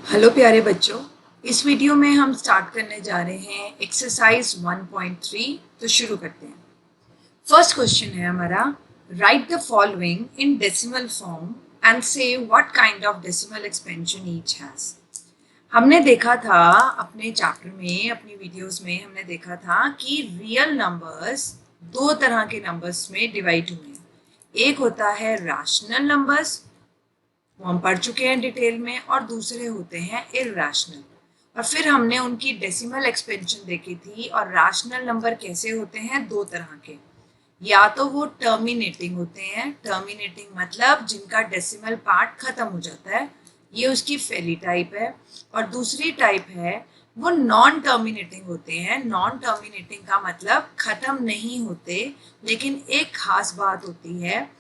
Hello प्यारे बच्चों, इस वीडियो में हम स्टार्ट करने जा रहे हैं एक्सरसाइज 1.3। तो शुरू करते हैं। फर्स्ट क्वेश्चन है हमारा, write the following in decimal form and say what kind of decimal expansion each has. हमने देखा था अपने चैप्टर में, अपनी वीडियोस में हमने देखा था कि रियल नंबर्स दो तरह के नंबर्स में डिवाइड हुए हैं। एक होता है रैशनल नंबर्स, वो हम पढ़ चुके हैं डिटेल में, और दूसरे होते हैं इरैशनल। और फिर हमने उनकी डेसिमल एक्सपेंशन देखी थी। और रैशनल नंबर कैसे होते हैं? दो तरह के, या तो वो टर्मिनेटिंग होते हैं, टर्मिनेटिंग मतलब जिनका डेसिमल पार्ट खत्म हो जाता है, ये उसकी फेली टाइप है। और दूसरी टाइप है वो नॉन टर्मिनेटिंग होते हैं। नॉन टर्मिनेटिंग का मतलब खत्म नहीं होते, लेकिन एक खास बात होती है,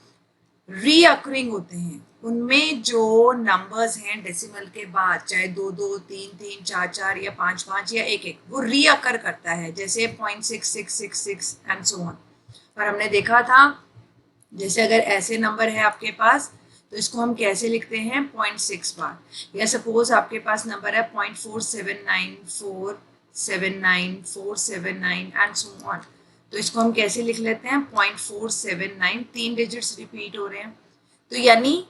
रीअकरिंग होते हैं। उनमें जो नंबर्स हैं डेसिमल के बाद, चाहे दो दो, तीन तीन, चार चार या पांच पांच या एक एक, वो रीअकर करता है, जैसे 0.6666 एंड सो ऑन। और हमने देखा था, जैसे अगर ऐसे नंबर है आपके पास तो इसको हम कैसे लिखते हैं? 0.6 बार। या सपोज आपके पास नंबर है 0.479479 एंड सो ऑन, तो इसको हम कैसे लिख लेते हैं? 0.479, तीन डिजिट्स रिपीट हो रहे हैं, तो यानी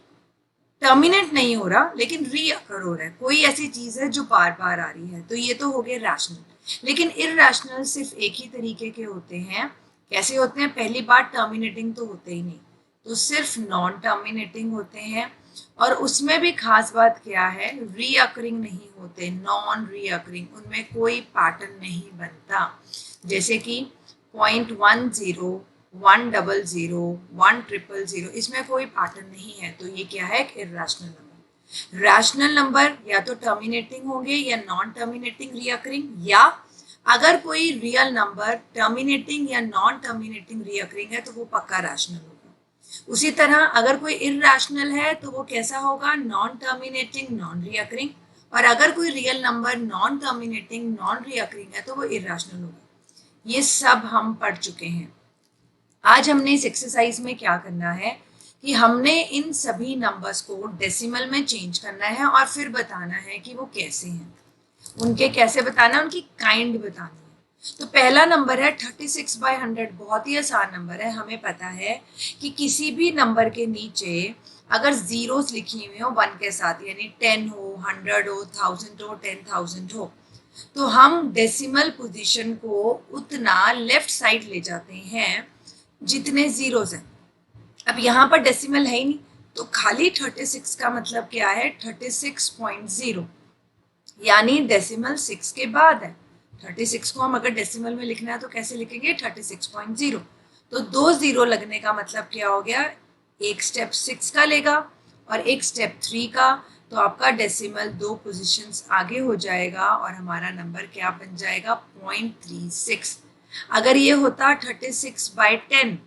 टर्मिनेट नहीं हो रहा लेकिन रीअकर हो रहा है, कोई ऐसी चीज है जो बार बार आ रही है। तो ये तो हो गए रैशनल। लेकिन इरैशनल सिर्फ एक ही तरीके के होते हैं। कैसे होते हैं? पहली बार टर्मिनेटिंग तो होते ही नहीं, तो सिर्फ नॉन टर्मिनेटिंग होते हैं। और उसमें भी खास बात क्या है? रीअकरिंग नहीं होते, नॉन रीअकरिंग, उनमें कोई पैटर्न नहीं बनता। जैसे कि 0.10, 100, 100, इसमें कोई पैटर्न नहीं है, तो ये क्या है? एक इरैशनल नंबर। रैशनल नंबर या तो टर्मिनेटिंग होंगे या नॉन टर्मिनेटिंग रीअकरिंग, या अगर कोई रियल नंबर टर्मिनेटिंग या नॉन टर्मिनेटिंग रीअकरिंग है तो वो पक्का रैशनल होगा। उसी तरह अगर कोई इरैशनल है तो वो कैसा होगा? Non terminating, non recurring. और अगर कोई real number non terminating, non recurring है तो वो इरैशनल होगा। ये सब हम पढ़ चुके हैं। आज हमने इस एक्सरसाइज में क्या करना है कि हमने इन सभी नंबर्स को डेसिमल में चेंज करना है और फिर बताना है कि वो कैसे हैं। उनके कैसे बताना है? उनकी काइंड बतानी है। तो पहला नंबर है 36/100, बहुत ही आसान नंबर है। हमें पता है कि किसी भी नंबर के नीचे अगर जीरोस लिखी हुई हो वन के साथ, यानी 10 हो, 100 हो, 1000 हो, 10,000 हो, तो हम डेसिमल पोजीशन को उतना लेफ्ट साइड ले जाते हैं जितने जीरोस हैं। अब यहाँ पर डेसिमल है ही नहीं, तो खाली 36 का मतलब क्या है? 36.0, यानी डेसिमल 6 के बाद है। 36 को हम अगर डेसिमल में लिखना है तो कैसे लिखेंगे? 36.0। तो दो जीरो लगने का मतलब क्या हो गया? एक स्टेप 6 का लेगा और एक स्टेप 3 का, तो आपका डेसिमल दो पोजीशंस आगे हो जाएगा और हमारा नंबर क्या बन जाएगा? 0.36। अगर ये होता 36/10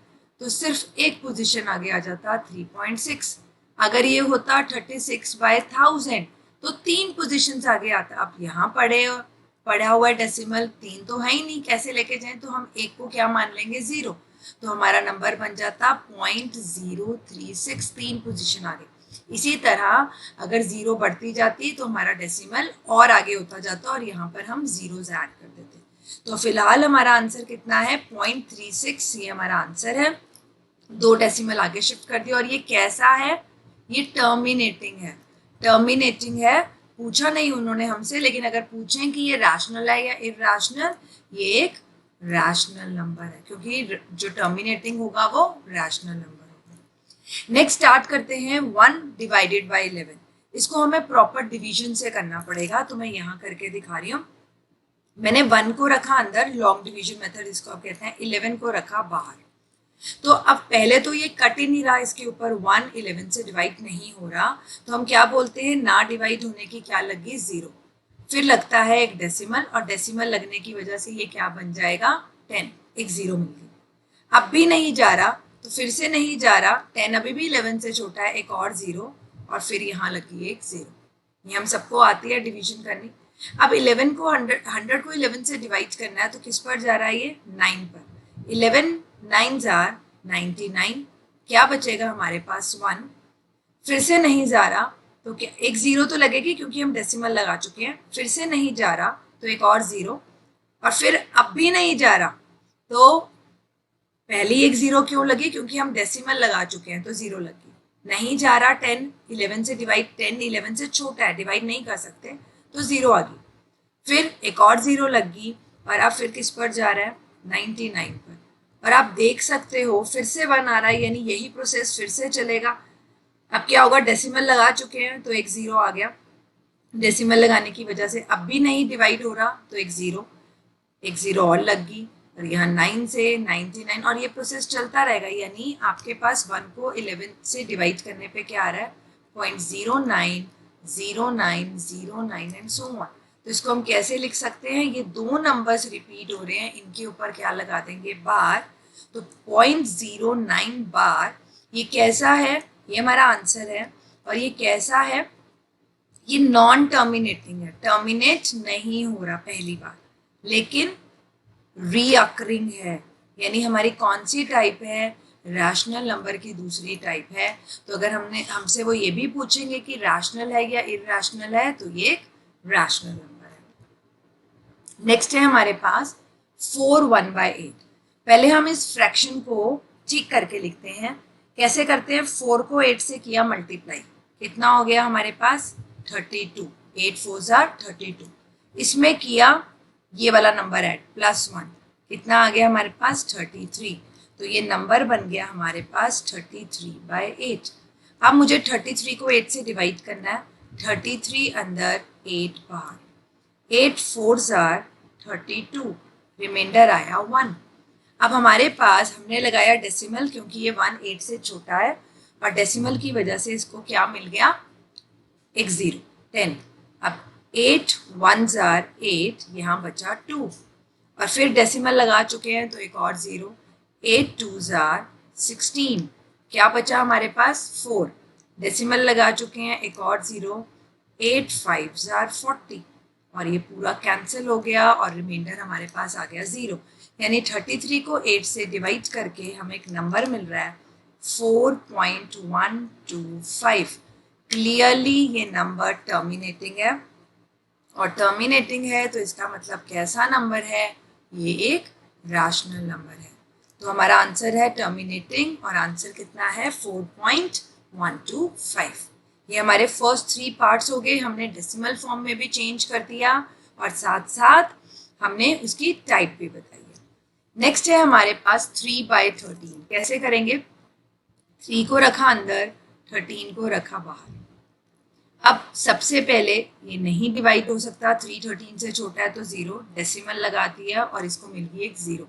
तो सिर्फ एक पोजीशन आगे आ जाता, 3.6। अगर ये होता 36/1000 तो तीन पोजीशंस आगे आता। अब यहाँ पढ़ा हुआ डेसिमल तीन तो है ही नहीं, कैसे लेके जाएं? तो हम एक को क्या मान लेंगे? जीरो। तो हमारा नंबर बन जाता 0.036, तीन पोजीशन आगे। इसी तरह अगर जीरो बढ़ती जाती तो हमारा डेसिमल और आगे होता जाता और यहाँ पर हम जीरोस ऐड कर देते। तो फिलहाल हमारा आंसर कितना है? 0.36, ये हमारा आंसर है। दो डेसिमल आगे शिफ्ट कर दिया। और ये कैसा है? ये टर्मिनेटिंग है। टर्मिनेटिंग है, पूछा नहीं उन्होंने हमसे, लेकिन अगर पूछें कि ये रैशनल है या इरैशनल, ये एक रैशनल नंबर है, क्योंकि जो टर्मिनेटिंग होगा वो रैशनल नंबर होगा। नेक्स्ट स्टार्ट करते हैं 1/11। इसको हमें प्रॉपर डिवीजन से करना पड़ेगा, तो मैं यहाँ करके दिखा रही हूँ। मैंने 1 को रखा अंदर, लॉन्ग डिवीजन मेथड इसको आप कहते हैं। 11 को रखा बाहर। तो अब पहले तो ये कट ही नहीं रहा, इसके ऊपर 1 11 से डिवाइड नहीं हो रहा, तो हम क्या बोलते हैं? ना डिवाइड होने की क्या लगी? जीरो। फिर लगता है एक डेसिमल, और डेसिमल लगने की वजह से ये क्या बन जाएगा? 10, एक जीरो मिल गई। अब भी नहीं जा रहा, तो फिर से नहीं जा रहा, 10 अभी भी 11 से छोटा है, एक और जीरो, और फिर यहाँ लगी एक जीरो। ये हम सबको आती है डिवीजन करनी। अब 11 को 100 को 11 से डिवाइड करना है, तो किस पर जा रहा है? ये 9 पर। 11 9s are 99, क्या बचेगा हमारे पास? 1। फिर से नहीं जा रहा, तो क्या एक जीरो तो लगेगी क्योंकि हम डेसिमल लगा चुके हैं, फिर से नहीं जा रहा तो एक और जीरो, और फिर अब भी नहीं जा रहा तो पहली एक जीरो क्यों लगी, क्योंकि हम डेसिमल लगा चुके हैं तो जीरो लगी। नहीं जा रहा 10 11 से डिवाइड, 10 11 से छोटा है, डिवाइड नहीं कर सकते तो जीरो आ गई। फिर एक और जीरो लग गई और अब फिर किस पर जा रहा है, 99 पर। और आप देख सकते हो फिर से 1 आ रहा है, यानी यही प्रोसेस फिर से चलेगा। अब क्या होगा, डेसिमल लगा चुके हैं तो एक जीरो आ गया, डेसिमल लगाने की वजह से अब भी नहीं डिवाइड हो रहा तो एक जीरो और लग गई, और यहाँ 9 से 99, और ये प्रोसेस चलता रहेगा। यानी आपके पास 1 को 11 से डिवाइड करने पे क्या आ रहा है, 0.090909 एंड सो ऑन। तो इसको हम कैसे लिख सकते हैं, ये दो नंबर्स रिपीट हो रहे हैं, इनके ऊपर क्या लगा देंगे, बार। तो 0.09 बार, ये कैसा है, ये हमारा आंसर है। और ये कैसा है, ये नॉन टर्मिनेटिंग है, टर्मिनेट नहीं हो रहा पहली बार, लेकिन रीअकरिंग है। यानी हमारी कौन सी टाइप है, रैशनल नंबर की दूसरी टाइप है। तो अगर हमसे वो ये भी पूछेंगे कि रैशनल है या इरैशनल है, तो ये एक रैशनल नंबर है। नेक्स्ट है हमारे पास 4 1/8। पहले हम इस फ्रैक्शन को ठीक करके लिखते हैं। कैसे करते हैं, 4 को 8 से किया मल्टीप्लाई, कितना हो गया हमारे पास 32, 8 4 32। इसमें किया ये वाला नंबर ऐड +1, कितना आ गया हमारे पास 33। तो ये नंबर बन गया हमारे पास 33/8। अब मुझे 33 को 8 से डिवाइड करना है, 33 अंदर 8 बाहर, 8 4 32, रिमाइंडर आया 1। अब हमारे पास हमने लगाया डेसिमल, क्योंकि ये 1 8 से छोटा है, और डेसिमल की वजह से इसको क्या मिल गया, एक जीरो, 10। अब 8 1 8, यहाँ बचा 2, और फिर डेसिमल लगा चुके हैं तो एक और जीरो, 8 2 16, क्या बचा हमारे पास 4, डेसिमल लगा चुके हैं एक और जीरो, 8 5 40, और ये पूरा कैंसिल हो गया और रिमाइंडर हमारे पास आ गया 0। यानी 33 को 8 से डिवाइड करके हमें एक नंबर मिल रहा है 4.125। क्लियरली ये नंबर टर्मिनेटिंग है, और टर्मिनेटिंग है तो इसका मतलब कैसा नंबर है, ये एक रैशनल नंबर है। तो हमारा आंसर है टर्मिनेटिंग, और आंसर कितना है 4.125। ये हमारे फर्स्ट 3 पार्ट्स हो गए, हमने डेसिमल फॉर्म में भी चेंज कर दिया और साथ साथ हमने उसकी टाइप भी बताई है। नेक्स्ट है हमारे पास 3/13। कैसे करेंगे, 3 को रखा अंदर, 13 को रखा बाहर। अब सबसे पहले ये नहीं डिवाइड हो सकता, 3 13 से छोटा है तो 0, डेसिमल लगा दिया और इसको मिल गई एक 0।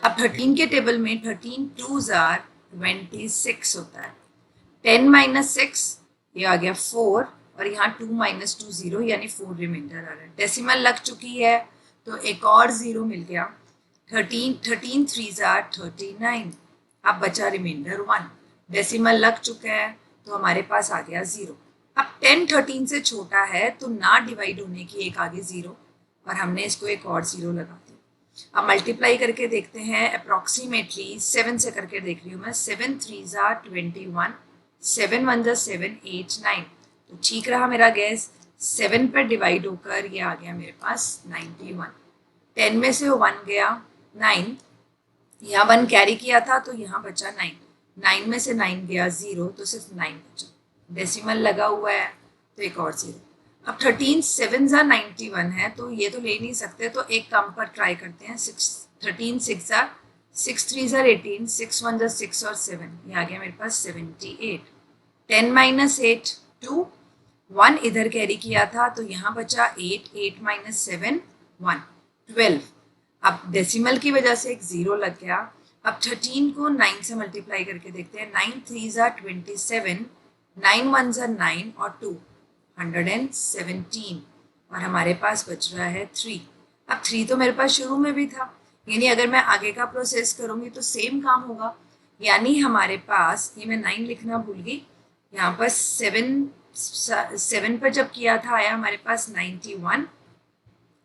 अब 13 के टेबल में 13 2 26 होता है, 10 - 6 ये आ गया 4, और यहाँ 2 - 2 0, यानी 4 रिमाइंडर आ रहा है। डेसिमल लग चुकी है तो एक और 0 मिल गया, 13 3 39, अब बचा रिमाइंडर 1। डेसिमल लग चुका है तो हमारे पास आ गया 0। अब 10 13 से छोटा है तो ना डिवाइड होने की एक आगे 0, और हमने इसको एक और 0 लगा दिया। अब मल्टीप्लाई करके देखते हैं, अप्रॉक्सीमेटली 7 से करके देख रही हूँ मैं, 7 3 21, 7 1 7 8 9। तो ठीक रहा मेरा गैस, 7 पर डिवाइड होकर ये आ गया मेरे पास 91। 10 में से 1 गया 9, यहाँ 1 कैरी किया था तो यहाँ बचा 9, 9 में से 9 गया 0, तो सिर्फ 9 बचा। डेसिमल लगा हुआ है तो एक और 0। अब 13 7 91 है, तो ये तो ले नहीं सकते, तो एक कम पर ट्राई करते हैं। 13 6 6 3 18, 6 1 6 और 7, ये आ गया मेरे पास 78। 10 - 8 2, 1 इधर कैरी किया था तो यहाँ बचा 8, 8 - 7 1, 12। अब डेसिमल की वजह से एक 0 लग गया। अब 13 को 9 से मल्टीप्लाई करके देखते हैं, 9 3 27, 9 1 9 और 2 117, और हमारे पास बच रहा है 3। अब 3 तो मेरे पास शुरू में भी था, यानी अगर मैं आगे का प्रोसेस करूँगी तो सेम काम होगा। यानी हमारे पास, ये मैं 9 लिखना भूल गई, यहाँ पर 7 पर जब किया था आया हमारे पास 91।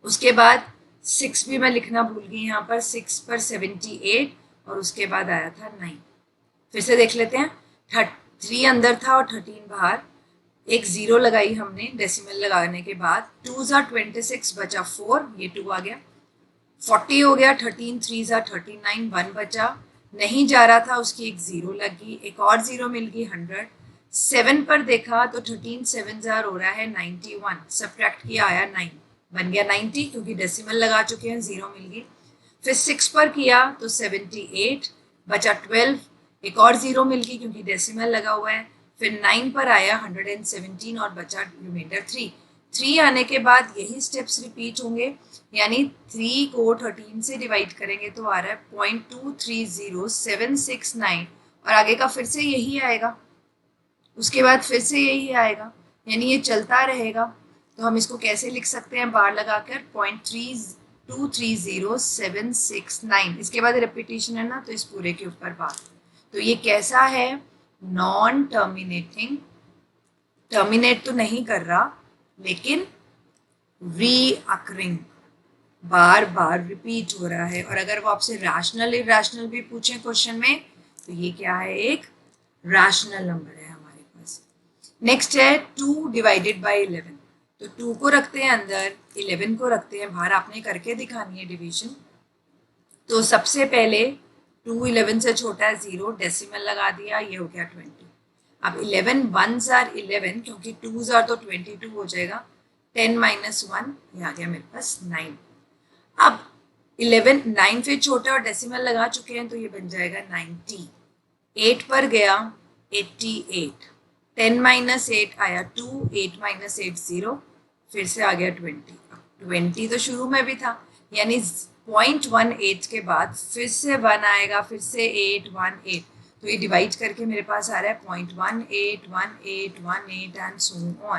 उसके बाद 6 भी मैं लिखना भूल गई, यहाँ पर 6 पर 78, और उसके बाद आया था 9। फिर से देख लेते हैं, 3 अंदर था और 13 बाहर, एक जीरो लगाई हमने डेसिमल लगाने के बाद, 2 ज़ा 26 बचा 4, ये 2 आ गया, 40 हो गया, 13 3 ज़ा 39, 1 बचा, नहीं जा रहा था उसकी एक जीरो लगी, एक और जीरो मिल गई 100, 7 पर देखा तो 13 7 ज़ार हो रहा है 91, सब्ट्रैक्ट किया आया 9, बन गया 90 क्योंकि डेसिमल लगा चुके हैं, जीरो मिल गई। फिर 6 पर किया तो 78 बचा 12, एक और जीरो मिल गई क्योंकि डेसिमल लगा हुआ है। फिर 9 पर आया 117 और बचा रिमाइंडर 3। 3 आने के बाद यही स्टेप्स रिपीट होंगे, यानी 3 को 13 से डिवाइड करेंगे तो आ रहा है 0.230769 और आगे का फिर से यही आएगा, उसके बाद फिर से यही आएगा, यानी ये चलता रहेगा। तो हम इसको कैसे लिख सकते हैं बार लगाकर, 0.230769, इसके बाद रिपीटेशन है ना तो इस पूरे के ऊपर बार। तो ये कैसा है, नॉन टर्मिनेटिंग, टर्मिनेट तो नहीं कर रहा लेकिन रीअकरिंग, बार बार रिपीट हो रहा है। और अगर वो आपसे रैशनल इरैशनल भी पूछे क्वेश्चन में तो ये क्या है, एक रैशनल नंबर है हमारे पास। नेक्स्ट है 2 डिवाइडेड बाय 11, तो 2 को रखते हैं अंदर, 11 को रखते हैं बाहर, आपने करके दिखानी है डिवीजन। तो सबसे पहले 2 11 से छोटा है 0, डेसिमल लगा दिया, ये हो गया 20। अब 11 1s आर 11 क्योंकि 2s आर तो 22 हो जाएगा, 10 माइनस 1 ये आ गया मेरे पास 9। अब 11 9 से छोटा और डेसिमल लगा चुके हैं तो ये बन जाएगा 90। 8 पर गया 88, 10 माइनस 8 आया 2, 8 माइनस 8 0, फिर से आ गया 20। अब 20 तो शुरू में भी था, यानी 0.18 के बाद फिर से 1 आएगा, फिर से 8 1 8, तो ये डिवाइड करके मेरे पास आ रहा है 0.181818 एंड सो ऑन।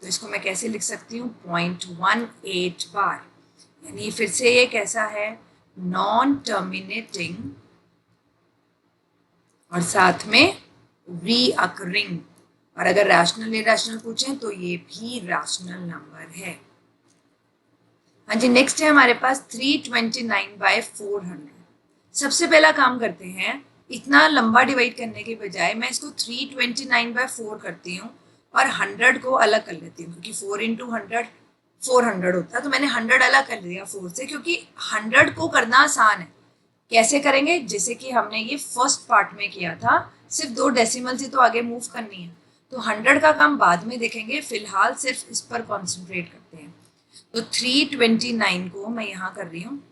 तो इसको मैं कैसे लिख सकती हूँ, 0.18 बार, यानी फिर से ये कैसा है, नॉन टर्मिनेटिंग और साथ में रीअकरिंग। और अगर रैशनल इरैशनल पूछें तो ये भी रैशनल नंबर है। हाँ जी, नेक्स्ट है हमारे पास 329/400। सबसे पहला काम करते हैं, इतना लंबा डिवाइड करने के बजाय मैं इसको 329/4 करती हूँ और 100 को अलग कर लेती हूँ, क्योंकि 4 इंटू 100 400 होता है, तो मैंने 100 अलग कर लिया 4 से, क्योंकि 100 को करना आसान है। कैसे करेंगे, जैसे कि हमने ये फर्स्ट पार्ट में किया था, सिर्फ 2 डेसिमल से तो आगे मूव करनी है, तो 100 का काम बाद में देखेंगे, फिलहाल सिर्फ इस पर कॉन्सेंट्रेट करते हैं। तो 329 को मैं यहाँ कर रही हूँ,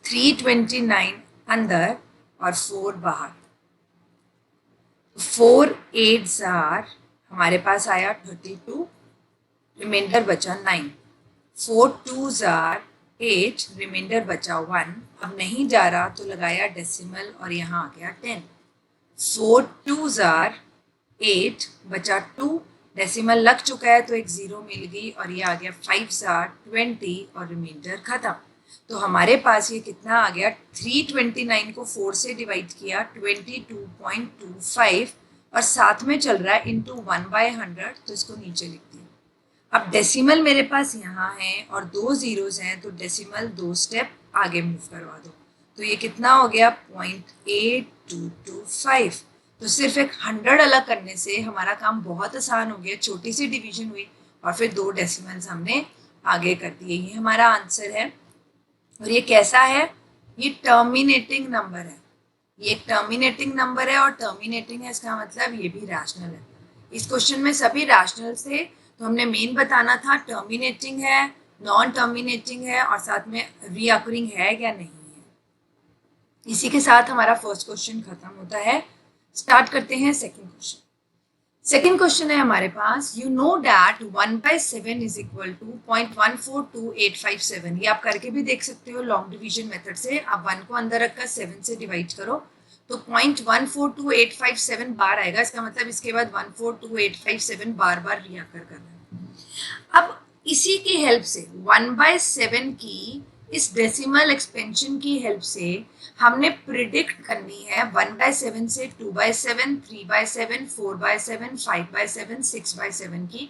329 अंदर और 4 बाहर, 4 8s आर हमारे पास आया 32, रिमाइंडर बचा 9, 4 2s आर 8, रिमाइंडर बचा 1, अब नहीं जा रहा तो लगाया डेसिमल और यहाँ आ गया 10, 4 2s आर 8 बचा 2, डेसिमल लग चुका है तो एक जीरो मिल गई और ये आ गया 5s आर 20 और रिमाइंडर खत्म। तो हमारे पास ये कितना आ गया, 329 को 4 से डिवाइड किया 22.25 और साथ में चल रहा है इंटू 1/100, तो इसको नीचे लिख दिया। अब डेसिमल मेरे पास यहाँ है और 2 जीरोस हैं, तो डेसिमल 2 स्टेप आगे मूव करवा दो, तो ये कितना हो गया 0.8225। तो सिर्फ एक 100 अलग करने से हमारा काम बहुत आसान हो गया, छोटी सी डिवीजन हुई और फिर 2 डेसिमल्स हमने आगे कर दिए, ये हमारा आंसर है। और ये कैसा है, ये टर्मिनेटिंग नंबर है, ये एक टर्मिनेटिंग नंबर है और टर्मिनेटिंग है इसका मतलब ये भी रैशनल है। इस क्वेश्चन में सभी रैशनल थे, तो हमने मेन बताना था टर्मिनेटिंग है, नॉन टर्मिनेटिंग है और साथ में रीअकरिंग है या नहीं है। इसी के साथ हमारा फर्स्ट क्वेश्चन खत्म होता है। स्टार्ट करते हैं सेकंड क्वेश्चन। सेकेंड क्वेश्चन है हमारे पास, you know that 1/7 is equal to 0.142857। ये आप करके भी देख सकते हो लॉन्ग डिवीजन मेथड से, आप 1 को अंदर रखकर 7 से डिवाइड करो तो 0.142857 बार आएगा, इसका मतलब इसके बाद 142857 बार बार रिअकर करना है। अब इसी की हेल्प से 1/7 की इस डेसिमल एक्सपेंशन की हेल्प से हमने प्रिडिक्ट करनी है 1/7 से 2/7, 3/7, 4/7, 5/7, 6/7 की,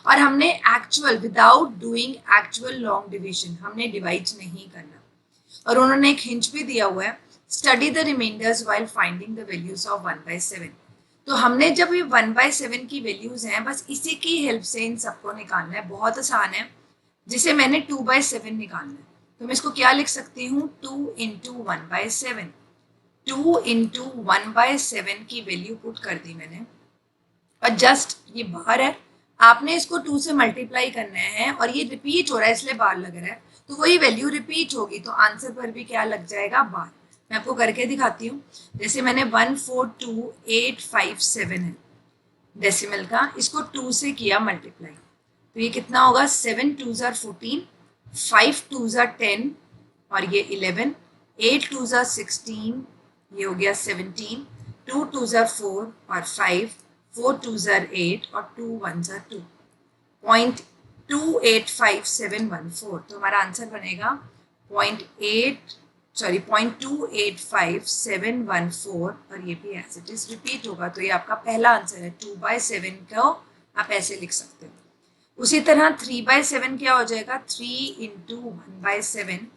और हमने actual without doing actual long division हमने डिवाइड नहीं करना। और उन्होंने एक हिंट भी दिया हुआ है, study the reminders while finding the values of 1/7। तो हमने जब ये 1/7 की वैल्यूज हैं, बस इसी की हेल्प से इन सबको निकालना है, बहुत आसान है। जिसे मैंने 2/7 निकालना है, तो मैं इसको क्या लिख सकती हूँ, 2 इंटू 1/7। 2 इंटू 1/7 की वैल्यू पुट कर दी मैंने, और जस्ट ये बाहर है, आपने इसको 2 से मल्टीप्लाई करना है, और ये रिपीट हो रहा है इसलिए बार लग रहा है, तो वही वैल्यू रिपीट होगी, तो आंसर पर भी क्या लग जाएगा, बार। मैं आपको करके दिखाती हूँ। जैसे मैंने 142857 है डेसिमल का, इसको 2 से किया मल्टीप्लाई, तो ये कितना होगा, 7 2 ज़ार 14, 5 2 ज़ार 10 और ये 11, 8 2 ज़ार 16, ये हो गया 17, 2 2 ज़ार 4 और 5, 4 2 ज़ार 8 और 2 1 ज़ार 2, 0.285714। तो हमारा आंसर बनेगा 0.285714, और ये भी एज इट इज रिपीट होगा, तो ये आपका पहला आंसर है। 2/7 को आप ऐसे लिख सकते हो। उसी तरह 3/7 क्या हो जाएगा, 3 इंटू 1/7,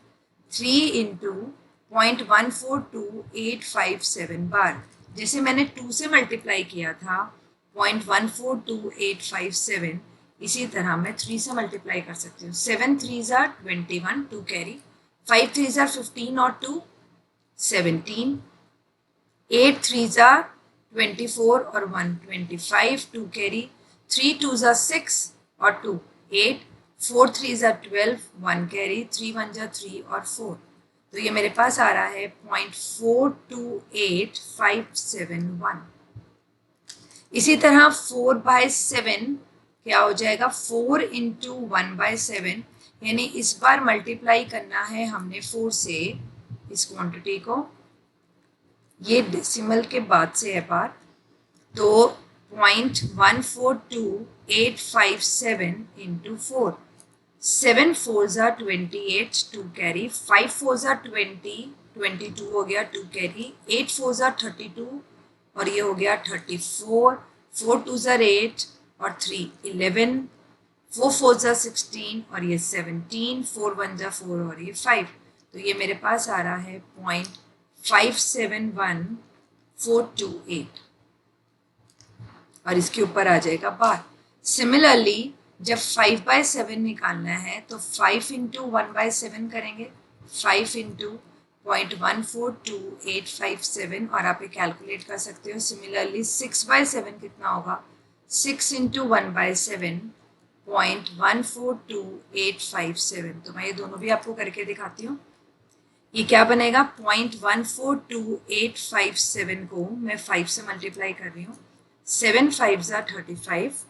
3 इंटू 0.142857 बार। जैसे मैंने 2 से मल्टीप्लाई किया था 0.142857, इसी तरह मैं 3 से मल्टीप्लाई कर सकती हूँ। 7 3 ज़ार 21, 2 कैरी, 5 3 ज़ार 15 और 2 17, 8 3 ज़ार 24 और 1 25, 2 कैरी, 3 2 ज़ार 6 और 2 8, 4 3 ज़ार 12, 1 कैरी, 3 1 ज़ार 3 और 4। तो ये मेरे पास आ रहा है 0.428571। इसी तरह 4/7 क्या हो जाएगा, 4 इंटू 1/7, यानी इस बार मल्टीप्लाई करना है हमने 4 से इस क्वांटिटी को, ये डेसिमल के बाद से है बार, तो 0.142857 इंटू 4, 7 4 ज़ार 28, 2 कैरी, 5 4 ज़ार 20, 22 हो गया, 2 कैरी, 8 4 ज़ार 32 और ये हो गया 34, 4 2 ज़ार 8 और 3 11, 4 4 ज़ार 16 और ये 17, 4 1 ज़ार 4 और ये 5। तो ये मेरे पास आ रहा है 0.571428, और इसके ऊपर आ जाएगा बार। सिमिलरली जब 5/7 निकालना है तो 5 इंटू 1/7 करेंगे, 5 इंटू 0.142857, और आप ये कैलकुलेट कर सकते हो। सिमिलरली 6/7 कितना होगा, 6 इंटू 1/7, 0.142857। तो मैं ये दोनों भी आपको करके दिखाती हूँ। ये क्या बनेगा, 0.142857 को मैं 5 से मल्टीप्लाई कर रही हूँ, 7 5 ज़ार 35,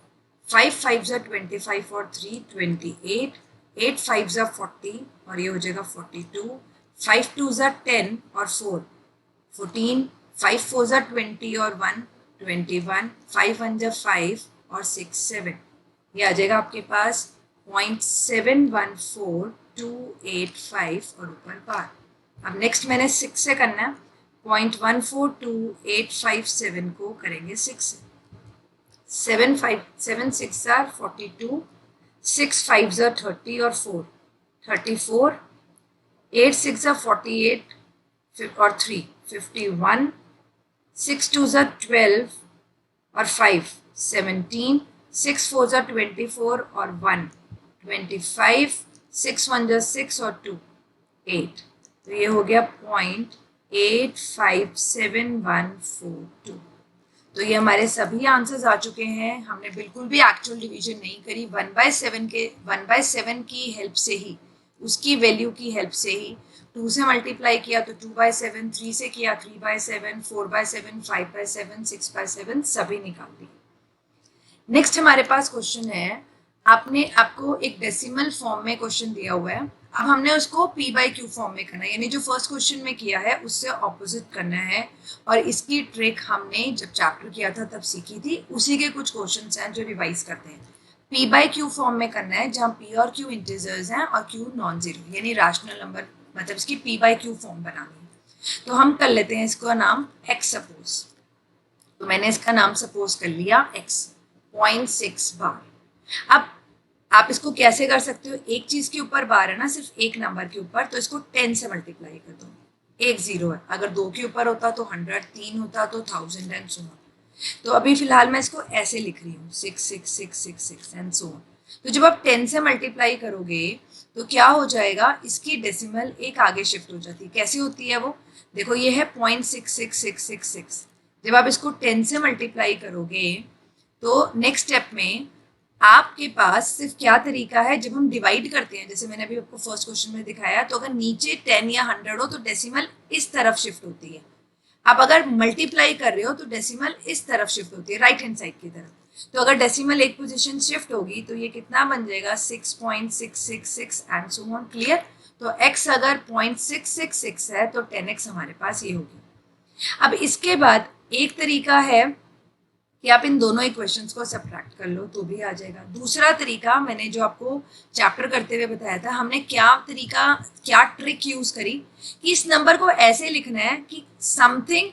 5 5 ज़ार 25 और 3 28, 8 5 ज़ार 40 और ये हो जाएगा 42, 5 2 ज़ार 10 और 4 14, 5 4 ज़ार 20 और 1 21, 5 1 ज़ार 5 और 6 7। ये आ जाएगा आपके पास 0.714285 और ऊपर बार। अब नेक्स्ट मैंने 6 से करना है, 0.142857 को करेंगे 6 से। 7 6 ज़ार 42, 6 5 ज़ार 30 और 4 34, 8 6 ज़ार 48 और 3 51, 6 2 ज़ार 12 और 5 17, 6 4 ज़ार 24 और 1 25, 6 1 ज़ार 6 और 2 8। तो ये हो गया 0.857142। तो ये हमारे सभी आंसर्स आ चुके हैं। हमने बिल्कुल भी एक्चुअल डिवीजन नहीं करी, 1/7 की हेल्प से ही, उसकी वैल्यू की हेल्प से ही 2 से मल्टीप्लाई किया तो 2/7, 3 से किया 3/7, 4/7, 5/7, 6/7 सभी निकाल दिए। नेक्स्ट हमारे पास क्वेश्चन है, आपको एक डेसिमल फॉर्म में क्वेश्चन दिया हुआ है, अब हमने उसको p/q फॉर्म में करना है, यानी जो फर्स्ट क्वेश्चन में किया है उससे ऑपोजिट करना है। और इसकी ट्रिक हमने जब चैप्टर किया था तब सीखी थी, उसी के कुछ क्वेश्चंस हैं जो रिवाइज करते हैं। p/q फॉर्म में करना है जहाँ p और q इंटीजर्स हैं और q नॉन जीरो, यानी रैशनल नंबर, मतलब इसकी p/q फॉर्म बनानी है। तो हम कर लेते हैं इसका नाम x सपोज। तो मैंने इसका नाम सपोज कर लिया x, 0.6 बार। अब आप इसको कैसे कर सकते हो, एक चीज के ऊपर बार है ना, सिर्फ एक नंबर के ऊपर, तो इसको 10 से मल्टीप्लाई कर दो, एक जीरो है, अगर 2 के ऊपर होता तो 100, 3 होता तो 1000 एंड सो ऑन। तो अभी फिलहाल मैं इसको ऐसे लिख रही हूँ 66666 एंड सो ऑन। तो जब आप 10 से मल्टीप्लाई करोगे तो क्या हो जाएगा, इसकी डेसिमल एक आगे शिफ्ट हो जाती है। कैसी होती है वो, देखो ये है 0.66666। जब आप इसको 10 से मल्टीप्लाई करोगे तो नेक्स्ट स्टेप में आपके पास सिर्फ क्या तरीका है, जब हम डिवाइड करते हैं, जैसे मैंने अभी आपको फर्स्ट क्वेश्चन में दिखाया, तो अगर नीचे 10 या 100 हो तो डेसिमल इस तरफ शिफ्ट होती है। आप अगर मल्टीप्लाई कर रहे हो तो डेसिमल इस तरफ शिफ्ट होती है, राइट हैंड साइड की तरफ। तो अगर डेसिमल एक पोजीशन शिफ्ट होगी तो ये कितना बन जाएगा 6.666 एंड सो ऑन। क्लियर। तो x अगर 0.666 है तो 10x हमारे पास ये होगी। अब इसके बाद एक तरीका है कि आप इन दोनों इक्वेशंस को सब्ट्रैक्ट कर लो तो भी आ जाएगा। दूसरा तरीका मैंने जो आपको चैप्टर करते हुए बताया था, हमने क्या ट्रिक यूज करी कि इस नंबर को ऐसे लिखना है कि समथिंग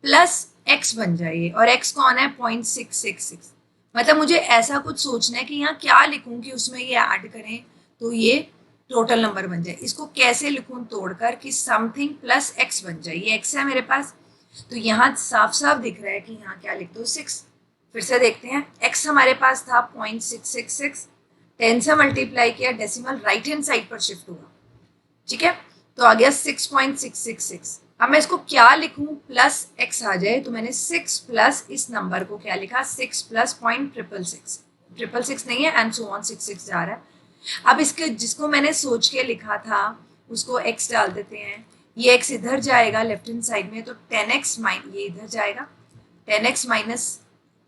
प्लस x बन जाए, और x कौन है 0.666। मतलब मुझे ऐसा कुछ सोचना है कि यहाँ क्या लिखूं कि उसमें ये ऐड करें तो ये टोटल नंबर बन जाए। इसको कैसे लिखूं तोड़कर कि समथिंग प्लस x बन जाए। ये x है मेरे पास, तो यहाँ साफ साफ दिख रहा है कि यहाँ क्या लिख दो 6। फिर से देखते हैं, x हमारे पास था 0.666, 10 से मल्टीप्लाई किया, डेसिमल राइट हैंड साइड पर शिफ्ट हुआ, ठीक है, तो आ गया 6.666। अब मैं इसको क्या लिखूं प्लस x आ जाए, तो मैंने 6 प्लस इस नंबर को क्या लिखा 6 प्लस 0.666 नहीं है एंड सो ऑन 66 जा रहा है। अब इसके जिसको मैंने सोच के लिखा था उसको x डाल देते हैं, ये x इधर जाएगा लेफ्ट हैंड साइड में, तो 10x ये इधर जाएगा, 10x माइनस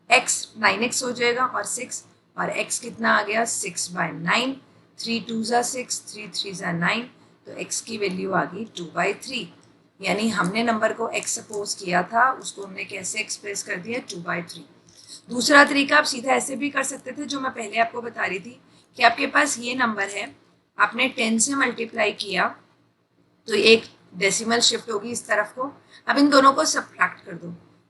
x 9x हो जाएगा और 6, और x कितना आ गया 6/9, 3 2 ज़ा 6, 3 3 ज़ा 9, तो x की वैल्यू आ गई 2/3। यानी हमने नंबर को x सपोज किया था उसको हमने कैसे एक्सप्रेस कर दिया 2/3। दूसरा तरीका आप सीधा ऐसे भी कर सकते थे जो मैं पहले आपको बता रही थी कि आपके पास ये नंबर है, आपने 10 से मल्टीप्लाई किया तो एक डेसिमल शिफ्ट होगी इस तरफ को। अब इन दोनों को सब्ट्रैक्ट कर दो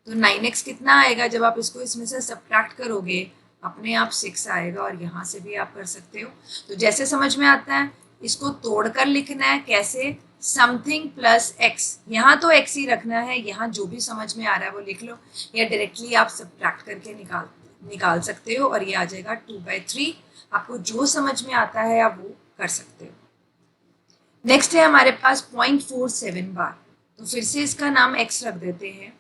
तो 9x कितना आएगा, जब आप इसको इसमें से सब्ट्रैक्ट करोगे अपने आप 6 आएगा, और यहाँ से भी आप कर सकते हो। तो जैसे समझ में आता है इसको तोड़कर लिखना है कैसे, समथिंग प्लस x, यहाँ तो x ही रखना है, यहाँ जो भी समझ में आ रहा है वो लिख लो, या डायरेक्टली आप सब्ट्रैक्ट करके निकाल सकते हो और ये आ जाएगा 2/3। आपको जो समझ में आता है आप वो कर सकते हो। नेक्स्ट है हमारे पास 0.47 बार, तो फिर से इसका नाम x रख देते हैं।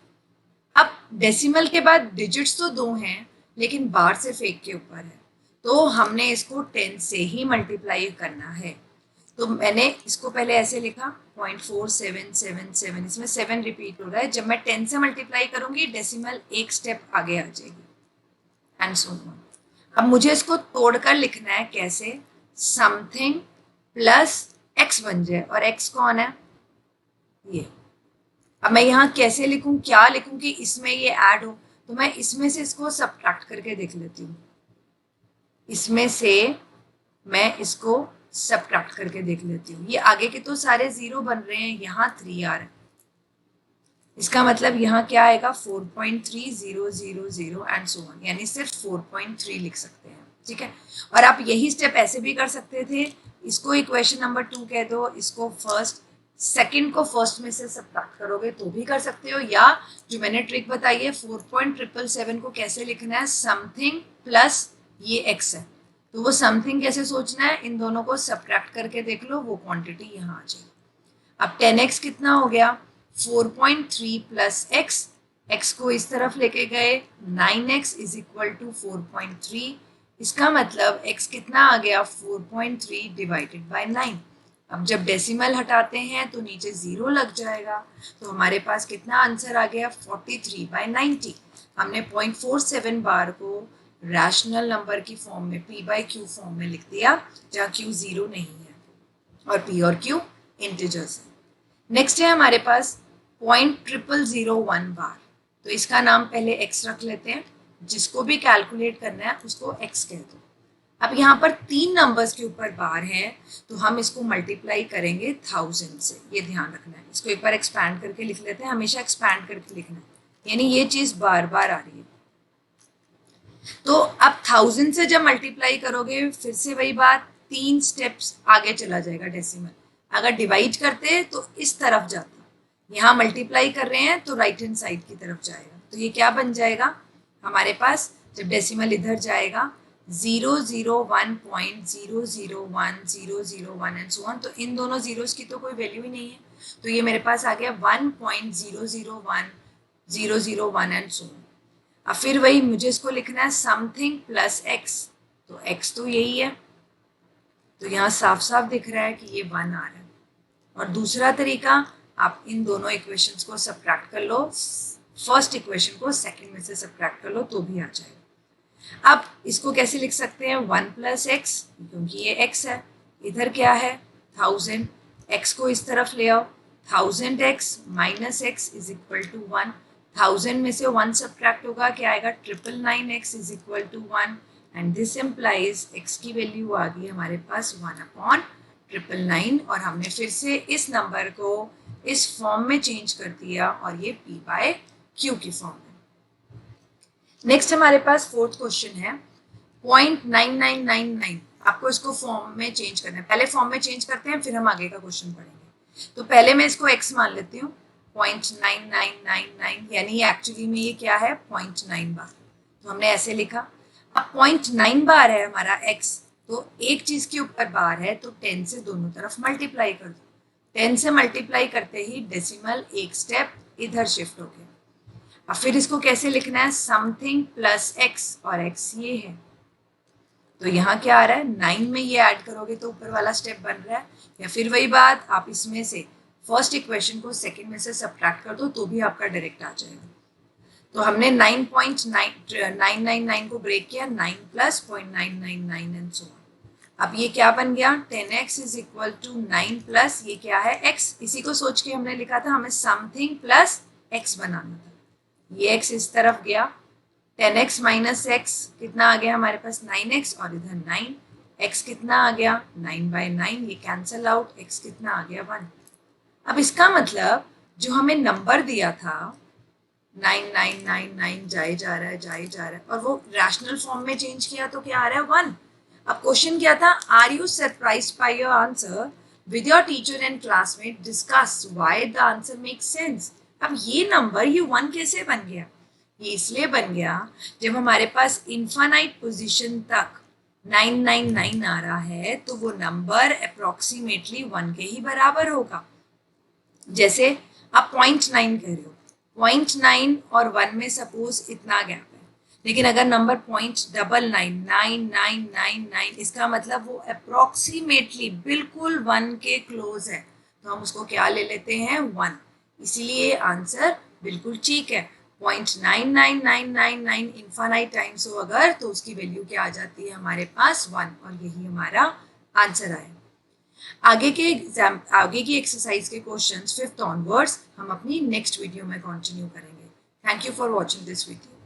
अब डेसिमल के बाद डिजिट्स तो 2 हैं लेकिन बार सिर्फ 1 के ऊपर है, तो हमने इसको 10 से ही मल्टीप्लाई करना है। तो मैंने इसको पहले ऐसे लिखा 0.4777, इसमें 7 रिपीट हो रहा है, जब मैं 10 से मल्टीप्लाई करूंगी डेसिमल एक स्टेप आगे आ जाएगी एंड सो ऑन। अब मुझे इसको तोड़कर लिखना है कैसे, समथिंग प्लस x बन जाए, और x कौन है ये। अब मैं यहाँ कैसे लिखूं, क्या लिखूं कि इसमें ये ऐड हो, तो मैं इसमें से इसको सब्ट्रैक्ट करके देख लेती हूँ, इसमें से मैं इसको सब्ट्रैक्ट करके देख लेती हूँ। ये आगे के तो सारे 0 बन रहे हैं, यहाँ 3 आ रहा है, इसका मतलब यहाँ क्या आएगा 4.3000 एंड सो ऑन, यानी सिर्फ 4.3 लिख सकते हैं, ठीक है। और आप यही स्टेप ऐसे भी कर सकते थे, इसको इक्वेशन नंबर 2 कह दो, इसको फर्स्ट सेकंड को फर्स्ट में से सब्ट्रैक्ट करोगे तो भी कर सकते हो, या जो मैंने ट्रिक बताई है 4.777 को कैसे लिखना है, समथिंग प्लस ये x है, तो वो समथिंग कैसे सोचना है, इन दोनों को सब्ट्रैक्ट करके देख लो, वो क्वांटिटी यहाँ आ जाएगी। अब 10x कितना हो गया 4.3 प्लस x, x को इस तरफ लेके गए 9x इज इक्वल टू 4.3, इसका मतलब x कितना आ गया 4.3 डिवाइडेड बाय 9। अब जब डेसिमल हटाते हैं तो नीचे 0 लग जाएगा, तो हमारे पास कितना आंसर आ गया 43/90। हमने 0.47 बार को रैशनल नंबर की फॉर्म में p/q फॉर्म में लिख दिया, जहाँ q 0 नहीं है और p और q इंटीजर्स है। नेक्स्ट है हमारे पास 0.0001 बार, तो इसका नाम पहले x रख लेते हैं, जिसको भी कैलकुलेट करना है उसको x कह दो। अब यहाँ पर 3 नंबर्स के ऊपर बार है तो हम इसको मल्टीप्लाई करेंगे 1000 से, ये ध्यान रखना है। इसको एक बार एक्सपैंड करके लिख लेते हैं, हमेशा एक्सपैंड करके लिखना है, यानी ये चीज़ बार बार आ रही है। तो अब 1000 से जब मल्टीप्लाई करोगे फिर से वही बात, 3 स्टेप्स आगे चला जाएगा डेसिमल। अगर डिवाइड करते तो इस तरफ जाता, यहाँ मल्टीप्लाई कर रहे हैं तो राइट हैंड साइड की तरफ जाएगा, तो ये क्या बन जाएगा हमारे पास जब डेसिमल इधर जाएगा 001.001 एंड सो ऑन, तो इन दोनों जीरोस की तो कोई वैल्यू ही नहीं है, तो ये मेरे पास आ गया 1.001001 एंड सो ऑन। अब फिर वही मुझे इसको लिखना है समथिंग प्लस एक्स, तो एक्स तो यही है, तो यहाँ साफ साफ दिख रहा है कि ये 1 आ रहा है। और दूसरा तरीका, आप इन दोनों इक्वेशंस को सब्ट्रैक्ट कर लो, फर्स्ट इक्वेशन को सेकंड में से सब्ट्रैक्ट कर लो तो भी आ जाएगा। अब इसको कैसे लिख सकते हैं, 1 प्लस एक्स, क्योंकि ये x है, इधर क्या है 1000, x को इस तरफ ले आओ, 1000x minus x is equal to 1, 1000 में से 1 सब्ट्रैक्ट होगा, क्या आएगा 999x is equal to 1, and this implies x की वैल्यू आ गई हमारे पास 1/999, और हमने फिर से इस नंबर को इस फॉर्म में चेंज कर दिया और ये p/q की फॉर्म में। नेक्स्ट हमारे पास फोर्थ क्वेश्चन है 0.9999, आपको इसको फॉर्म में चेंज करना है, पहले फॉर्म में चेंज करते हैं फिर हम आगे का क्वेश्चन पढ़ेंगे। तो पहले मैं इसको x मान लेती हूँ 0.9999, यानी एक्चुअली में ये क्या है 0.9 बार, तो हमने ऐसे लिखा। अब 0.9 बार है हमारा x, तो एक चीज के ऊपर बार है तो 10 से दोनों तरफ मल्टीप्लाई कर दो, 10 से मल्टीप्लाई करते ही डेसिमल एक स्टेप इधर शिफ्ट हो गया। अब फिर इसको कैसे लिखना है, समथिंग प्लस एक्स, और एक्स ये है, तो यहाँ क्या आ रहा है 9 में ये ऐड करोगे तो ऊपर वाला स्टेप बन रहा है, या फिर वही बात आप इसमें से फर्स्ट इक्वेशन को सेकंड में से सब्ट्रैक्ट कर दो तो भी आपका डायरेक्ट आ जाएगा। तो हमने 9.999 को ब्रेक किया, 9 प्लस 0.999 एंड सो ऑन। अब ये क्या बन गया 10x is equal to 9 plus ये क्या है x, इसी को सोच के हमने लिखा था, हमें समथिंग प्लस x बनाना था, ये x इस तरफ गया, 10x माइनस x कितना आ गया हमारे पास 9x, और इधर 9, x कितना आ गया 9/9, ये कैंसल आउट, x कितना आ गया 1। अब इसका मतलब जो हमें नंबर दिया था 9999 जाए जा रहा है, और वो रैशनल फॉर्म में चेंज किया तो क्या आ रहा है 1। अब क्वेश्चन क्या था, are you surprised by your answer, with your teacher and classmate discuss why the answer makes sense. अब ये नंबर ये 1 कैसे बन गया, ये इसलिए बन गया जब हमारे पास इनफाइनाइट पोजीशन तक 999 आ रहा है तो वो नंबर अप्रोक्सीमेटली 1 के ही बराबर होगा। जैसे आप 0.9 कह रहे हो, 0.9 और 1 में सपोज इतना गैप है, लेकिन अगर नंबर 0.99999, इसका मतलब वो अप्रोक्सीमेटली बिल्कुल 1 के क्लोज है, तो हम उसको क्या ले लेते हैं 1, इसीलिए आंसर बिल्कुल ठीक है। 0.99999 इनफाइनाइट टाइम्स हो अगर, तो उसकी वैल्यू क्या आ जाती है हमारे पास 1, और यही हमारा आंसर आया। आगे की एक्सरसाइज के क्वेश्चंस 5th ऑनवर्ड्स हम अपनी नेक्स्ट वीडियो में कंटिन्यू करेंगे। Thank you for watching this video.